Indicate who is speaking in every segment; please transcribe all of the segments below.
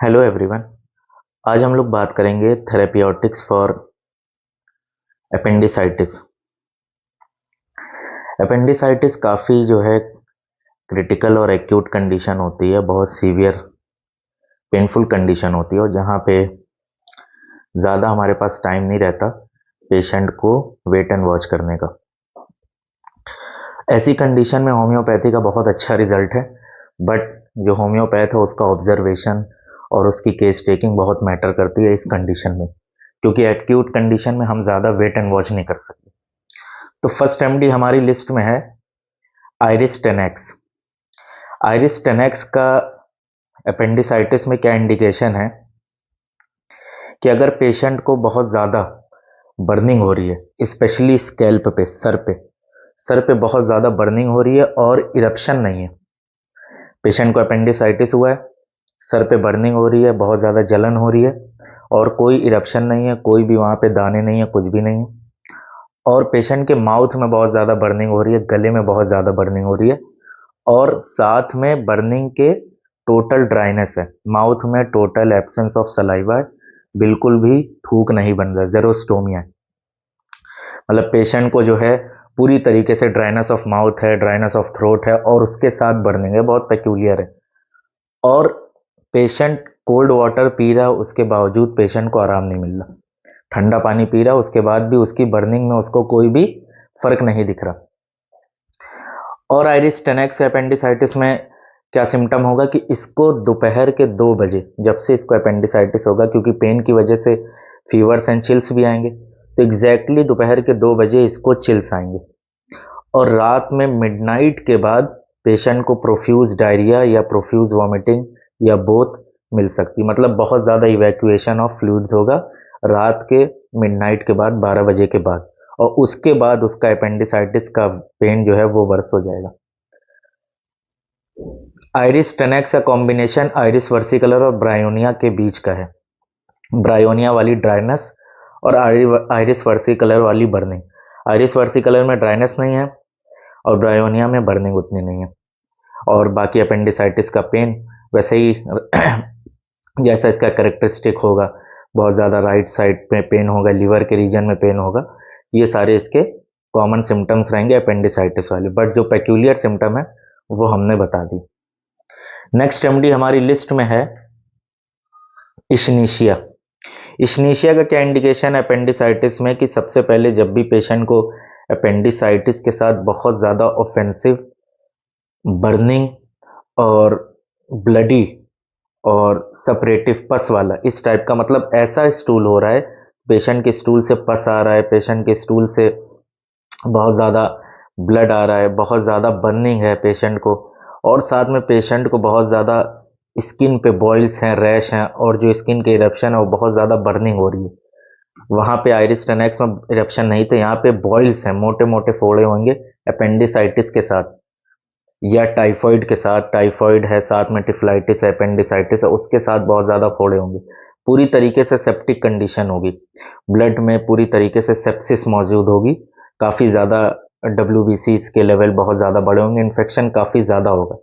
Speaker 1: Hello everyone. आज हम लोग बात करेंगे थेरेप्यूटिक्स फॉर एपेंडिसाइटिस। एपेंडिसाइटिस काफ़ी जो है क्रिटिकल और एक्यूट कंडीशन होती है, बहुत सीवियर पेनफुल कंडीशन होती है और जहाँ पे ज़्यादा हमारे पास टाइम नहीं रहता पेशेंट को वेट एंड वॉच करने का। ऐसी कंडीशन में होम्योपैथी का बहुत अच्छा रिजल्ट है, बट जो होम्योपैथ है उसका ऑब्जर्वेशन और उसकी केस टेकिंग बहुत मैटर करती है इस कंडीशन में, क्योंकि एक्यूट कंडीशन में हम ज़्यादा वेट एंड वॉच नहीं कर सकते। तो फर्स्ट एमडी हमारी लिस्ट में है आइरिस टेनेक्स। आइरिस टेनेक्स का अपेंडिसाइटिस में क्या इंडिकेशन है कि अगर पेशेंट को बहुत ज़्यादा बर्निंग हो रही है, स्पेशली स्कैल्प पे, सर पे बहुत ज़्यादा बर्निंग हो रही है और इरप्शन नहीं है, पेशेंट को अपेंडिसाइटिस हुआ है, सर पे बर्निंग हो रही है, बहुत ज़्यादा जलन हो रही है और कोई इरप्शन नहीं है, कोई भी वहाँ पे दाने नहीं है, कुछ भी नहीं है, और पेशेंट के माउथ में बहुत ज़्यादा बर्निंग हो रही है, गले में बहुत ज़्यादा बर्निंग हो रही है और साथ में बर्निंग के टोटल ड्राइनेस है, माउथ में टोटल एब्सेंस ऑफ सलाइवा है, बिल्कुल भी थूक नहीं बन रहा, जेरोस्टोमिया है। मतलब पेशेंट को जो है पूरी तरीके से ड्राइनेस ऑफ माउथ है, ड्राइनेस ऑफ थ्रोट है और उसके साथ बर्निंग है, बहुत पेक्यूलियर है। और पेशेंट कोल्ड वाटर पी रहा है, उसके बावजूद पेशेंट को आराम नहीं मिल रहा, ठंडा पानी पी रहा है, उसके बाद भी उसकी बर्निंग में उसको कोई भी फर्क नहीं दिख रहा। और आइरिस टेनेक्स अपेंडिसाइटिस में क्या सिम्टम होगा कि इसको दोपहर के 2 बजे, जब से इसको अपेंडिसाइटिस होगा, क्योंकि पेन की वजह से फीवर्स एंड चिल्स भी आएंगे, तो एग्जैक्टली दोपहर के 2 बजे इसको चिल्स आएंगे और रात में मिडनाइट के बाद पेशेंट को प्रोफ्यूज डायरिया या प्रोफ्यूज वॉमिटिंग या बोथ मिल सकती, मतलब बहुत ज़्यादा इवैक्यूएशन ऑफ फ्लूइड्स होगा रात के मिडनाइट के बाद, 12 बजे के बाद, और उसके बाद उसका अपेंडिसाइटिस का पेन जो है वो वर्स हो जाएगा। आइरिस टेनेक्स का कॉम्बिनेशन आइरिस वर्सिकलर और ब्रायोनिया के बीच का है, ब्रायोनिया वाली ड्राइनेस और आइरिस वर्सिकलर वाली बर्निंग। आइरिस वर्सिकलर में ड्राइनेस नहीं है और ब्रायोनिया में बर्निंग उतनी नहीं है, और बाकी अपेंडिसाइटिस का पेन वैसे ही जैसा इसका करेक्टरिस्टिक होगा, बहुत ज़्यादा राइट साइड में पेन होगा, लीवर के रीजन में पेन होगा, ये सारे इसके कॉमन सिम्टम्स रहेंगे अपेंडिसाइटिस वाले, बट जो पेक्यूलियर सिम्टम है वो हमने बता दी। नेक्स्ट एमडी हमारी लिस्ट में है इशनीशिया। इशनीशिया का क्या इंडिकेशन है अपेंडिसाइटिस में कि सबसे पहले जब भी पेशेंट को अपेंडिसाइटिस के साथ बहुत ज़्यादा ऑफेंसिव बर्निंग और ब्लडी और सपरेटिव पस वाला इस टाइप का, मतलब ऐसा स्टूल हो रहा है, पेशेंट के स्टूल से पस आ रहा है, पेशेंट के स्टूल से बहुत ज़्यादा ब्लड आ रहा है, बहुत ज़्यादा बर्निंग है पेशेंट को, और साथ में पेशेंट को बहुत ज़्यादा स्किन पे बॉइल्स हैं, रैश हैं, और जो स्किन के इरप्शन है वो बहुत ज़्यादा बर्निंग हो रही है। वहाँ पे आइरिस टेनेक्स में इरप्शन नहीं थे, यहाँ पे बॉइल्स हैं, मोटे मोटे फोड़े होंगे अपेंडिसाइटिस के साथ या टाइफॉइड के साथ, टाइफॉइड है साथ में, टिफ्लाइटिस है, अपेंडिसाइटिस है, उसके साथ बहुत ज़्यादा फोड़े होंगे, पूरी तरीके से सेप्टिक कंडीशन होगी, ब्लड में पूरी तरीके से सेप्सिस मौजूद होगी, काफ़ी ज़्यादा WBC के लेवल बहुत ज़्यादा बड़े होंगे, इन्फेक्शन काफ़ी ज़्यादा होगा।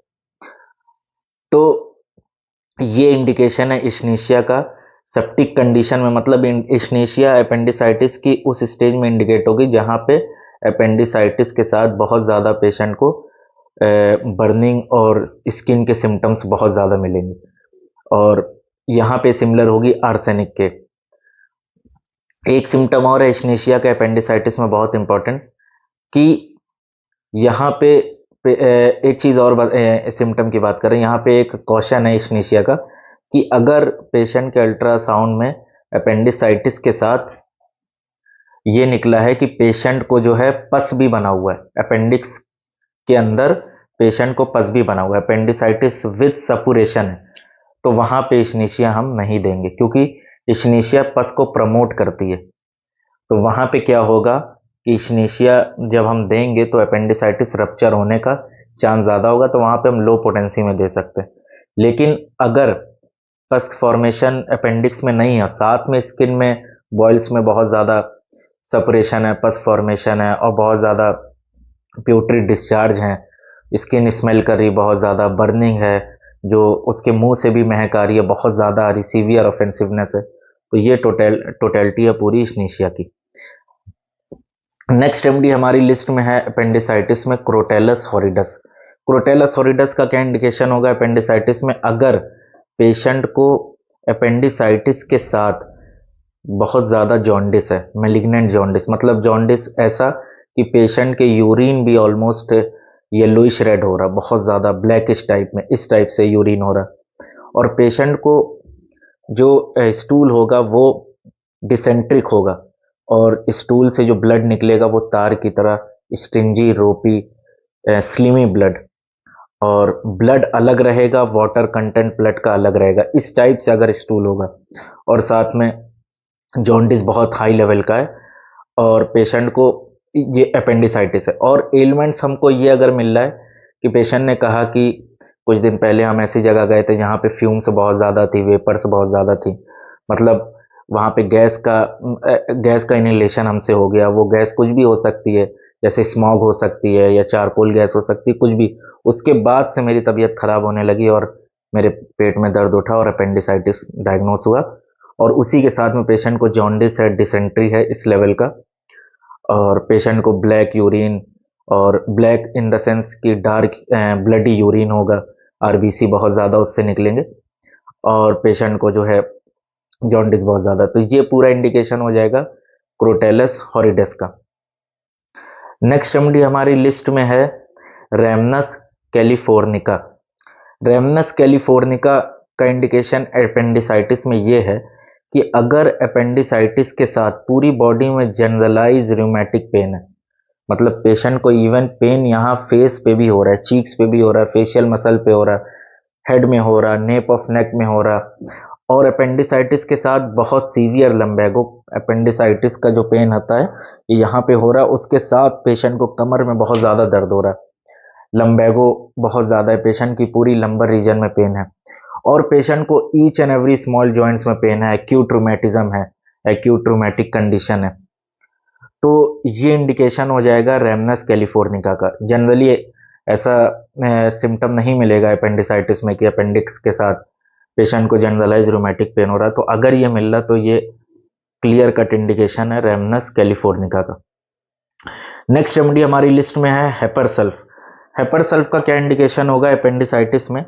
Speaker 1: तो ये इंडिकेशन है इशनीशिया का सेप्टिक कंडीशन में, मतलब इशनीशिया अपेंडिसाइटिस की उस स्टेज में इंडिकेट होगी जहाँ पे अपेंडिसाइटिस के साथ बहुत ज़्यादा पेशेंट को बर्निंग और स्किन के सिम्टम्स बहुत ज़्यादा मिलेंगे, और यहाँ पे सिमिलर होगी आर्सेनिक के। एक सिम्टम और है इशनीशिया के अपेंडिसाइटिस में बहुत इंपॉर्टेंट, कि यहाँ पे एक चीज़ और सिम्टम की बात करें, यहाँ पे एक क्वेश्चन है इशनीशिया का कि अगर पेशेंट के अल्ट्रासाउंड में अपेंडिसाइटिस के साथ ये निकला है कि पेशेंट को जो है पस भी बना हुआ है, अपेंडिक्स के अंदर पेशेंट को पस भी बना हुआ है, अपेंडिसाइटिस विद सपुरेशन है, तो वहाँ पे इशनीशिया हम नहीं देंगे, क्योंकि इशनीशिया पस को प्रमोट करती है। तो वहाँ पे क्या होगा कि इशनीशिया जब हम देंगे तो अपेंडिसाइटिस रप्चर होने का चांस ज़्यादा होगा, तो वहाँ पे हम लो पोटेंसी में दे सकते हैं। लेकिन अगर पस फॉर्मेशन अपेंडिक्स में नहीं है, साथ में स्किन में बॉइल्स में बहुत ज़्यादा सपरेशन है, पस फॉर्मेशन है और बहुत ज़्यादा प्यूटरी डिस्चार्ज हैं, स्किन स्मेल कर रही, बहुत ज़्यादा बर्निंग है, जो उसके मुंह से भी महक आ रही है, बहुत ज़्यादा आ रही, सीवियर ऑफेंसिवनेस है। तो ये टोटलिटी है पूरी इश्नीशिया की। नेक्स्ट रेमेडी हमारी लिस्ट में है अपेंडिसाइटिस में क्रोटेलस हॉरिडस। क्रोटेलस हॉरिडस का क्या इंडिकेशन होगा अपेंडिसाइटिस में? अगर पेशेंट को अपेंडिसाइटिस के साथ बहुत ज़्यादा जॉन्डिस है, मेलिग्नेंट जॉन्डिस, मतलब जॉन्डिस ऐसा कि पेशेंट के यूरिन भी ऑलमोस्ट येलोइश रेड हो रहा, बहुत ज़्यादा ब्लैकिश टाइप में, इस टाइप से यूरिन हो रहा, और पेशेंट को जो स्टूल होगा वो डिसेंट्रिक होगा, और स्टूल से जो ब्लड निकलेगा वो तार की तरह स्ट्रिंजी, रोपी, स्लिमी ब्लड, और ब्लड अलग रहेगा, वाटर कंटेंट ब्लड का अलग रहेगा, इस टाइप से अगर स्टूल होगा, और साथ में जॉन्डिस बहुत हाई लेवल का है, और पेशेंट को ये अपेंडिसाइटिस है, और एलिमेंट्स हमको ये अगर मिल रहा है कि पेशेंट ने कहा कि कुछ दिन पहले हम ऐसी जगह गए थे जहाँ पे फ्यूम्स बहुत ज़्यादा थी, वेपर्स बहुत ज़्यादा थी, मतलब वहाँ पे गैस का इनहेलेशन हमसे हो गया। वो गैस कुछ भी हो सकती है, जैसे स्मॉग हो सकती है या चारकोल गैस हो सकती है, कुछ भी। उसके बाद से मेरी तबीयत खराब होने लगी और मेरे पेट में दर्द उठा और अपेंडिसाइटिस डायग्नोस हुआ, और उसी के साथ में पेशेंट को जॉन्डिस है, डिसेंट्री है इस लेवल का, और पेशेंट को ब्लैक यूरिन, और ब्लैक इन द सेंस कि डार्क ब्लडी यूरिन होगा, आरबीसी बहुत ज़्यादा उससे निकलेंगे, और पेशेंट को जो है जॉन्डिस बहुत ज़्यादा। तो ये पूरा इंडिकेशन हो जाएगा क्रोटेलस हॉरिडेस का। नेक्स्ट रेमेडी हमारी लिस्ट में है रेमनस कैलिफोर्निका। रेमनस कैलिफोर्निका का इंडिकेशन अपेंडिसाइटिस में ये है कि अगर अपेंडिसाइटिस के साथ पूरी बॉडी में जनरलाइज रूमेटिक पेन है, मतलब पेशेंट को इवन पेन यहाँ फेस पे भी हो रहा है, चीक्स पे भी हो रहा है, फेशियल मसल पे हो रहा है, हेड में हो रहा, नेप ऑफ नेक में हो रहा, और अपेंडिसाइटिस के साथ बहुत सीवियर लंबैगो अपेंडिसाइटिस का जो पेन होता है ये यहाँ पे हो रहा है, उसके साथ पेशेंट को कमर में बहुत ज़्यादा दर्द हो रहा है, लंबैगो बहुत ज़्यादा है, पेशेंट की पूरी लंबर रीजन में पेन है, और पेशेंट को each and every small joints में पेन है, एक्यूट रूमेटिज्म है, एक्यूट रूमेटिक कंडीशन है। तो ये इंडिकेशन हो जाएगा रेमनस कैलिफोर्निका का। जनरली ऐसा सिम्टम नहीं मिलेगा अपेंडिसाइटिस में कि अपेंडिक्स के साथ पेशेंट को जनरलाइज रूमेटिक पेन हो रहा है, तो अगर ये मिल रहा तो ये क्लियर कट इंडिकेशन है रेमनस कैलिफोर्निका का। नेक्स्ट रेमेडी हमारी लिस्ट में है हेपरसल्फ। हेपरसल्फ का क्या इंडिकेशन होगा अपेंडिसाइटिस में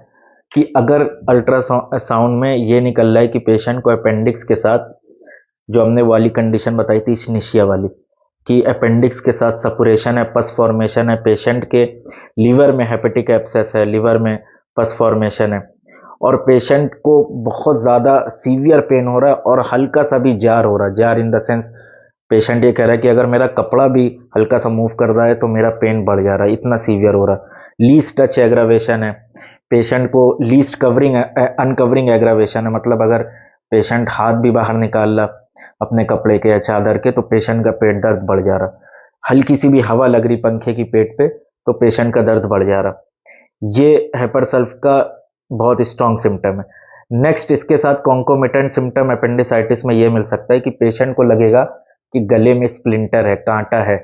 Speaker 1: कि अगर अल्ट्रासाउंड में ये निकल रहा है कि पेशेंट को अपेंडिक्स के साथ जो हमने वाली कंडीशन बताई थी इश्नीशिया वाली, कि अपेंडिक्स के साथ सपुरेशन है, पस फॉर्मेशन है, पेशेंट के लीवर में हेपेटिक एब्सेस है, लीवर में पस फॉर्मेशन है, और पेशेंट को बहुत ज़्यादा सीवियर पेन हो रहा है और हल्का सा भी जार हो रहा है। Jar in the sense patient ये कह रहा है कि अगर मेरा कपड़ा भी हल्का सा मूव कर रहा है तो मेरा पेन बढ़ जा रहा है, इतना सीवियर हो रहा है। लीस्ट टच एग्रावेशन है, पेशेंट को लीस्ट कवरिंग अनकवरिंग एग्रावेशन है, मतलब अगर पेशेंट हाथ भी बाहर निकाल रहा अपने कपड़े के या चादर के तो पेशेंट का पेट दर्द बढ़ जा रहा, हल्की सी भी हवा लग रही पंखे की पेट पे तो पेशेंट का दर्द बढ़ जा रहा। ये हेपरसल्फ का बहुत स्ट्रॉन्ग सिम्टम है। नेक्स्ट इसके साथ कॉन्कोमिटेंट सिम्टम अपेंडिसाइटिस में ये मिल सकता है कि पेशेंट को लगेगा कि गले में स्प्लिंटर है, कांटा है,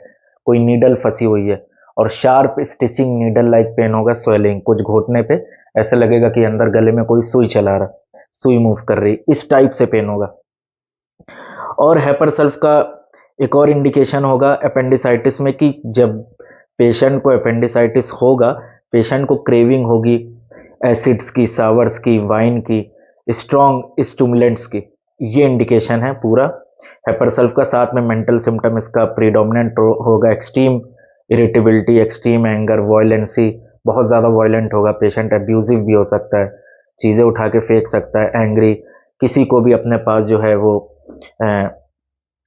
Speaker 1: कोई नीडल फंसी हुई है, और sharp stitching needle like pain होगा, स्वेलिंग, कुछ घोटने पे ऐसा लगेगा कि अंदर गले में कोई सुई चला रहा, सुई मूव कर रही, इस टाइप से पेन होगा। और हेपरसल्फ का एक और इंडिकेशन होगा अपेंडिसाइटिस में कि जब पेशेंट को अपेंडिसाइटिस होगा, पेशेंट को क्रेविंग होगी एसिड्स की, सावर्स की, वाइन की, स्ट्रॉन्ग स्टिमुलेंट्स की। ये इंडिकेशन है पूरा हेपरसल्फ का। साथ में मेंटल सिम्टम इसका प्रीडोमिनेंट होगा, एक्सट्रीम इरिटेबिलिटी, एक्सट्रीम एंगर, वायलेंसी, बहुत ज़्यादा वायलेंट होगा, पेशेंट अब्यूजिव भी हो सकता है, चीज़ें उठा के फेंक सकता है, एंग्री, किसी को भी अपने पास जो है वो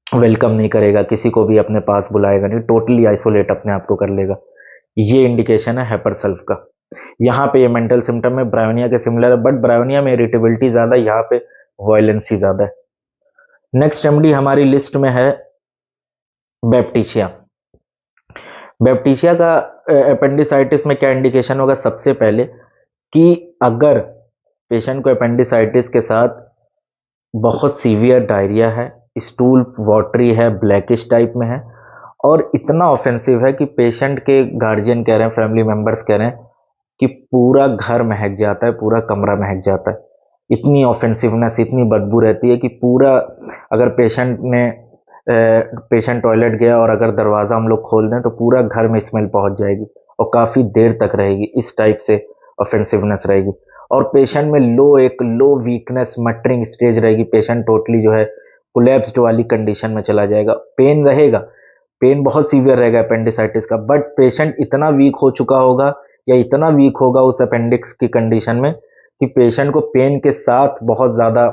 Speaker 1: वेलकम नहीं करेगा, किसी को भी अपने पास बुलाएगा नहीं, टोटली आइसोलेट अपने आप को कर लेगा। ये इंडिकेशन है हेपरसल्फ का। यहाँ पे ये मेंटल सिम्टम में ब्रायोनिया के सिमिलर है, बट ब्रायोनिया में इरिटेबिलिटी ज़्यादा, यहाँ पे वायलेंसी ज़्यादा है। नेक्स्ट रेमेडी हमारी लिस्ट में है बैप्टीशिया। बैप्टीशिया का अपेंडिसाइटिस में क्या इंडिकेशन होगा? सबसे पहले कि अगर पेशेंट को अपेंडिसाइटिस के साथ बहुत सीवियर डायरिया है, स्टूल वाटरी है, ब्लैकिश टाइप में है, और इतना ऑफेंसिव है कि पेशेंट के गार्जियन कह रहे हैं, फैमिली मेंबर्स कह रहे हैं कि पूरा घर महक जाता है, पूरा कमरा महक जाता है। इतनी ऑफेंसिवनेस, इतनी बदबू रहती है कि पूरा, अगर पेशेंट टॉयलेट गया और अगर दरवाज़ा हम लोग खोल दें तो पूरा घर में स्मेल पहुंच जाएगी और काफ़ी देर तक रहेगी। इस टाइप से ऑफेंसिवनेस रहेगी। और पेशेंट में एक लो वीकनेस मटरिंग स्टेज रहेगी। पेशेंट टोटली जो है कोलैप्स्ड वाली कंडीशन में चला जाएगा। पेन रहेगा, पेन बहुत सीवियर रहेगा अपेंडिसाइटिस का, बट पेशेंट इतना वीक हो चुका होगा या इतना वीक होगा उस अपेंडिक्स की कंडीशन में कि पेशेंट को पेन के साथ बहुत ज़्यादा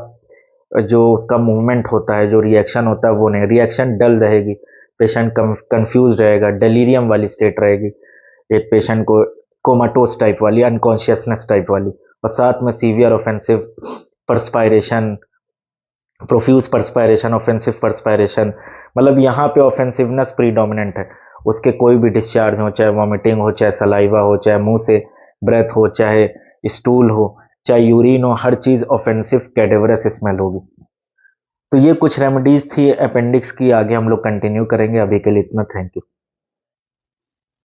Speaker 1: जो उसका मूवमेंट होता है, जो रिएक्शन होता है वो नहीं, रिएक्शन डल रहेगी। पेशेंट कंफ्यूज रहेगा, डेलीरियम वाली स्टेट रहेगी, एक पेशेंट को कोमाटोस टाइप वाली, अनकॉन्शियसनेस टाइप वाली, और साथ में severe offensive perspiration, profuse perspiration, offensive perspiration. मतलब यहाँ पे ऑफेंसिवनेस प्रीडोमिनेंट है। उसके कोई भी डिस्चार्ज हो, चाहे वॉमिटिंग हो, चाहे सलाइवा हो, चाहे मुंह से ब्रेथ हो, चाहे स्टूल हो, चाहे यूरिन हो, हर चीज ऑफेंसिव कैडेवरस स्मेल होगी। तो ये कुछ रेमेडीज थी अपेंडिक्स की, आगे हम लोग कंटिन्यू करेंगे। अभी के लिए इतना, थैंक यू।